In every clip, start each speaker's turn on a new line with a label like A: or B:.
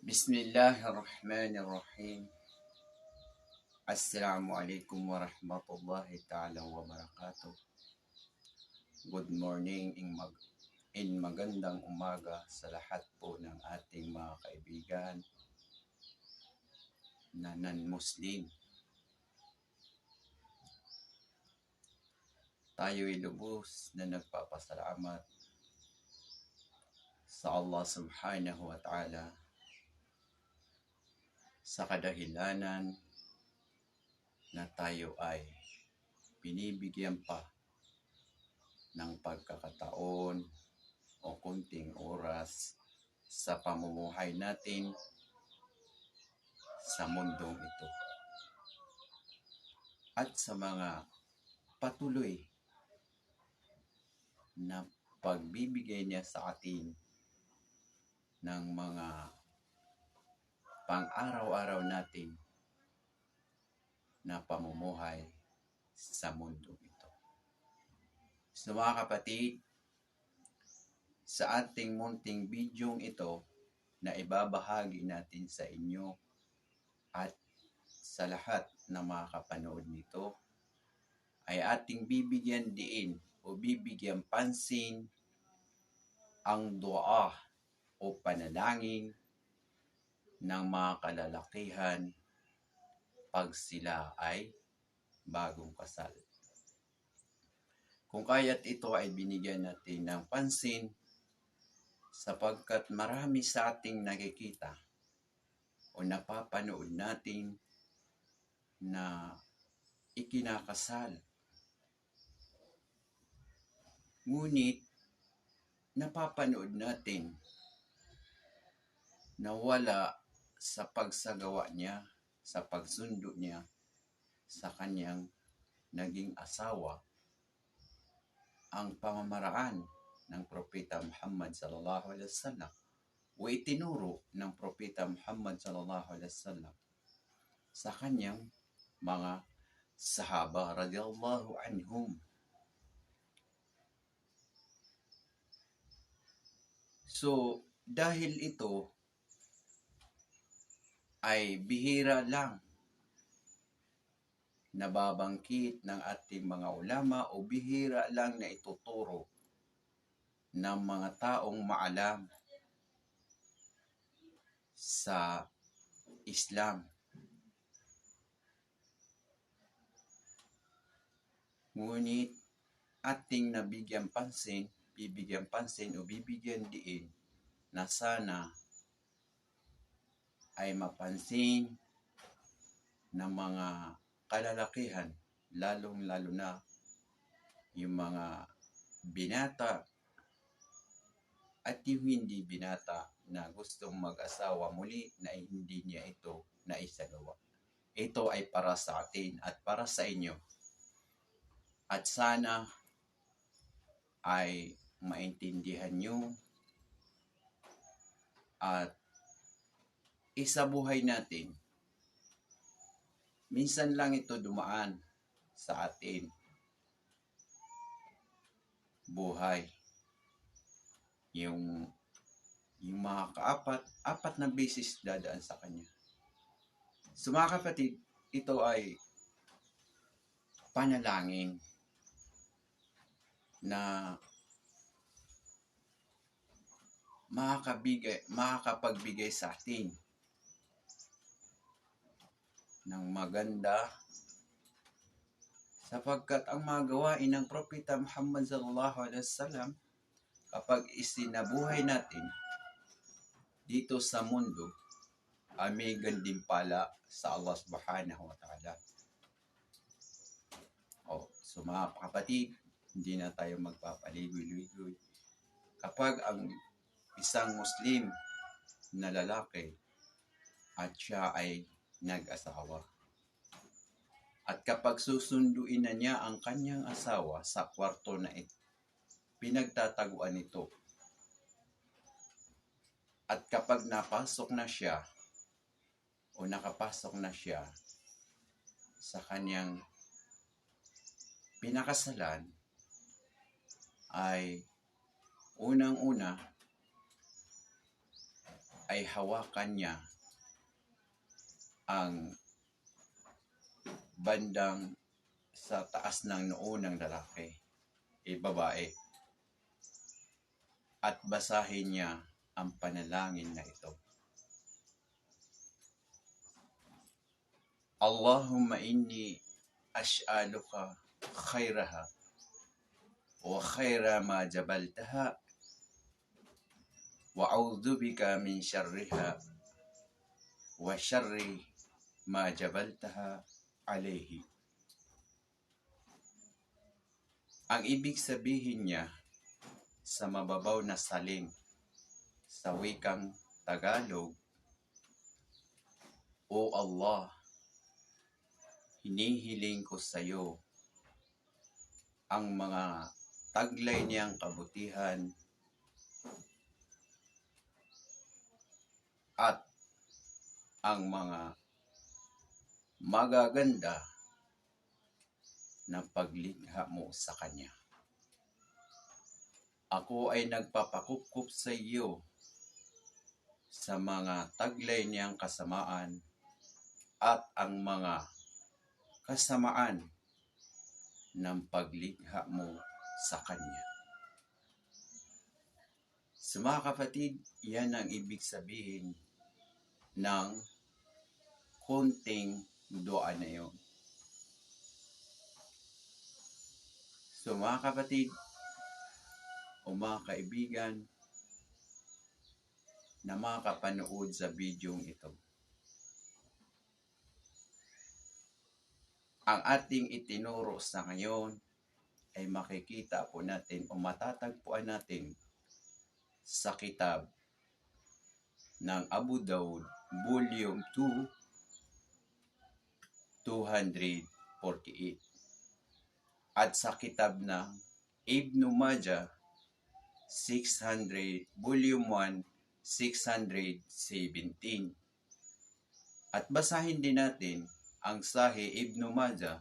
A: Bismillahirrahmanirrahim. Assalamualaikum warahmatullahi ta'ala wabarakatuh. Good morning in magandang umaga sa lahat po ng ating mga kaibigan na non-Muslim. Tayo'y lubos na nagpapasalamat sa Allah subhanahu wa ta'ala sa kadahilanan na tayo ay binibigyan pa ng pagkakataon o kunting oras sa pamumuhay natin sa mundong ito at sa mga patuloy na pagbibigay niya sa atin ng mga pang-araw-araw natin na pamumuhay sa mundo ito. So mga kapatid, sa ating munting bidyong ito na ibabahagi natin sa inyo at sa lahat na makakapanood nito, ay ating bibigyan diin o bibigyan pansin ang dua o panalangin ng mga kalalakihan pag sila ay bagong kasal. Kung kaya't ito ay binigyan natin ng pansin sapagkat marami sa ating nakikita o napapanood natin na ikinakasal. Ngunit napapanood natin na wala sa pagsagawa niya, sa pagsundo niya sa kanyang naging asawa ang pamamaraan ng Propeta Muhammad sallallahu alaihi wasallam o itinuro ng Propeta Muhammad sallallahu alaihi wasallam sa kanyang mga sahaba radhiyallahu anhum. So, dahil ito ay bihira lang nababangkit ng ating mga ulama o bihira lang na ituturo ng mga taong maalam sa Islam. Ngunit ating bibigyan pansin o bibigyan diin na sana ay mapansin ng mga kalalakihan, lalong-lalo na yung mga binata at yung hindi binata na gustong mag-asawa muli na hindi niya ito naisagawa. Ito ay para sa atin at para sa inyo. At sana ay maintindihan nyo at isabuhay natin. Minsan lang ito dumaan sa atin buhay. Yung mga apat na beses dadaan sa kanya. So mga kapatid, ito ay panalangin na makakapagbigay sa atin ng maganda sapagkat ang mga gawain ng Propeta Muhammad sallallahu alaihi wasallam kapag isinabuhay natin dito sa mundo ay may gantimpala sa Allah subhanahu wa ta'ala. So mga kapatid, hindi na tayo magpapaligoy-ligoy. Kapag ang isang Muslim na lalaki at siya ay nag-asawa, at kapag susunduin na niya ang kanyang asawa sa kwarto na pinagtataguan nito, at kapag nakapasok na siya sa kanyang pinakasalan, ay unang-una ay hawakan niya ang bandang sa taas ng noo ng lalaki, babae, at basahin niya ang panalangin na ito. Allahumma inni as'aluka khairaha wa khaira ma jabaltaha wa a'udhu bika min syarriha wa syarri ma jabaltaha alayhi. Ang ibig sabihin niya sa mababaw na salin sa wikang Tagalog, O Allah, hinihiling ko sa iyo ang mga taglay niyang kabutihan at ang mga magaganda na paglikha mo sa Kanya. Ako ay nagpapakukup sa iyo sa mga taglay niyang kasamaan at ang mga kasamaan ng paglikha mo sa Kanya. So mga kapatid, yan ang ibig sabihin ng konting dua na yun. So mga kapatid o mga kaibigan na makapanood sa bidyong ito, ang ating itinuro sa ngayon ay makikita po natin o matatagpuan natin sa kitab ng Abu Daud, Volume 2, 248. At sa kitab ng Ibn Majah, 600, Volume 1, 617. At basahin din natin ang Sahih Ibn Majah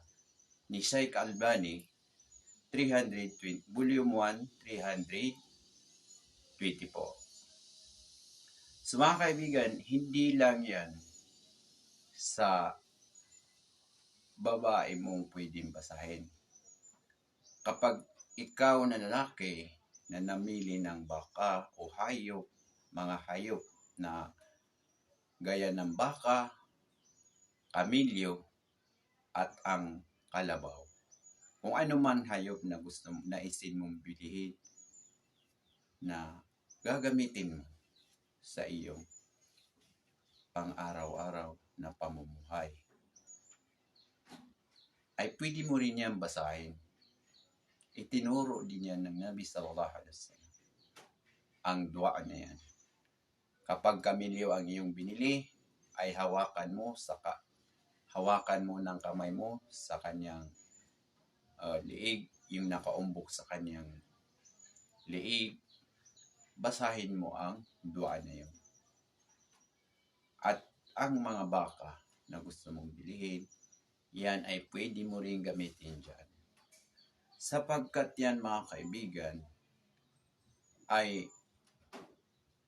A: ni Sheikh Albani, 320, Volume 1, 324. So mga kaibigan, hindi lang yan sa babae mong pwedeng basahin. Kapag ikaw na lalaki na namili ng baka o hayop, mga hayop na gaya ng baka, kamilyo, at ang kalabaw, kung ano man hayop na gusto naisin mong bilihin na gagamitin mo sa iyong pang-araw-araw na pamumuhay, ay pwede mo rin yan basahin. Itinuro din yan ng Nabi sallallahu alaihi wasallam ang dua na yan. Kapag kamilyo ang iyong binili, ay hawakan mo ng kamay mo sa kanyang liig, yung nakaumbok sa kanyang liig, basahin mo ang dua na yun. At ang mga baka na gusto mong bilihin, yan ay pwede mo rin gamitin dyan. Sapagkat yan mga kaibigan ay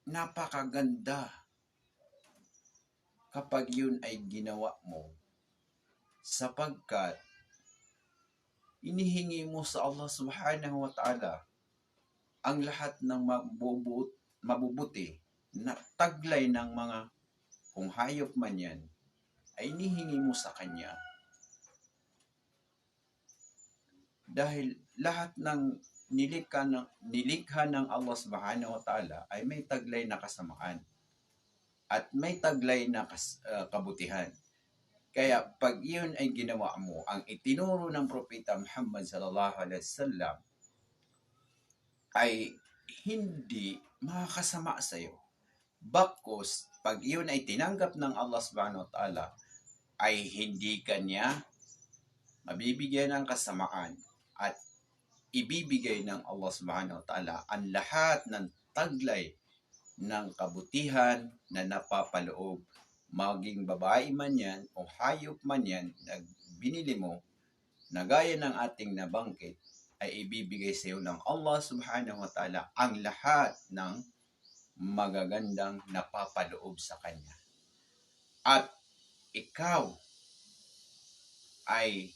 A: napakaganda kapag yun ay ginawa mo, sapagkat inihingi mo sa Allah subhanahu wa ta'ala ang lahat ng mabubuti na taglay ng mga, kung hayop man yan, ay inihingi mo sa Kanya. Dahil lahat ng nilikha ng Allah subhanahu wa ta'ala ay may taglay na kasamaan at may taglay na kabutihan. Kaya pag iyon ay ginawa mo, ang itinuro ng Propeta Muhammad sallallahu alaihi wasallam ay hindi makakasama sa iyo. Bakos, pag iyon ay tinanggap ng Allah subhanahu wa ta'ala, ay hindi kanya mabibigyan ng kasamaan at ibibigay ng Allah subhanahu wa ta'ala ang lahat ng taglay ng kabutihan na napapaloob, maging babae man yan o hayop man yan na binili mo, na gaya ng ating nabanggit, ay ibibigay sa iyo ng Allah subhanahu wa ta'ala ang lahat ng magagandang napapaloob sa Kanya. At ikaw ay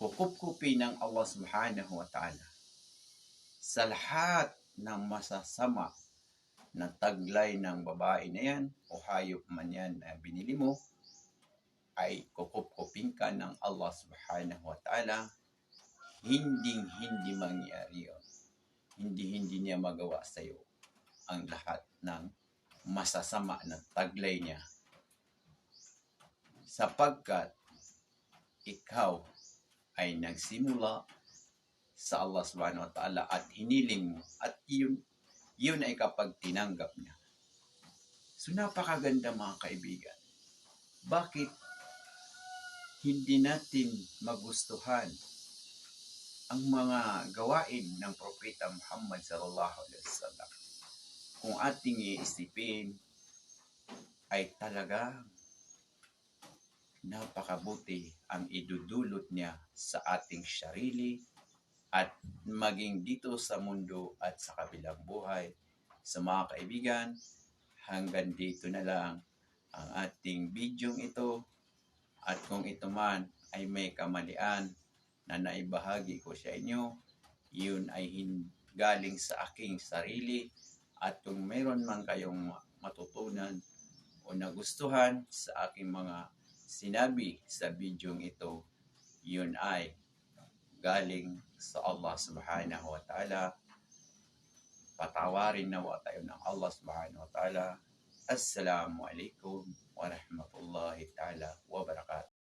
A: kukupkupi ng Allah subhanahu wa ta'ala sa lahat ng masasama na taglay ng babae na yan o hayop man yan na binili mo, ay kukupkupin ka ng Allah subhanahu wa ta'ala. Hindi mangyari yun. Hindi niya magawa sa iyo ang lahat ng masasama na taglay niya. Sapagkat ikaw ay nagsimula sa Allah subhanahu wa ta'ala at hiniling mo. At yun ay kapag tinanggap niya. So napakaganda mga kaibigan. Bakit hindi natin magustuhan ang mga gawain ng Propeta Muhammad sallallahu alaihi wasallam? Kung ating iisipin, ay talaga napakabuti ang idudulot niya sa ating sarili at maging dito sa mundo at sa kabilang buhay. Sa mga kaibigan, hanggang dito na lang ang ating bidyong ito. At kung ito man ay may kamalian na naibahagi ko sa inyo, yun ay galing sa aking sarili. At kung mayroon man kayong matutunan o nagustuhan sa aking mga sinabi sa bidyong ito, yun ay galing sa Allah subhanahu wa ta'ala. Patawarin nawa tayo ng Allah subhanahu wa ta'ala. Assalamu alaikum wa rahmatullahi ta'ala wa barakatuh.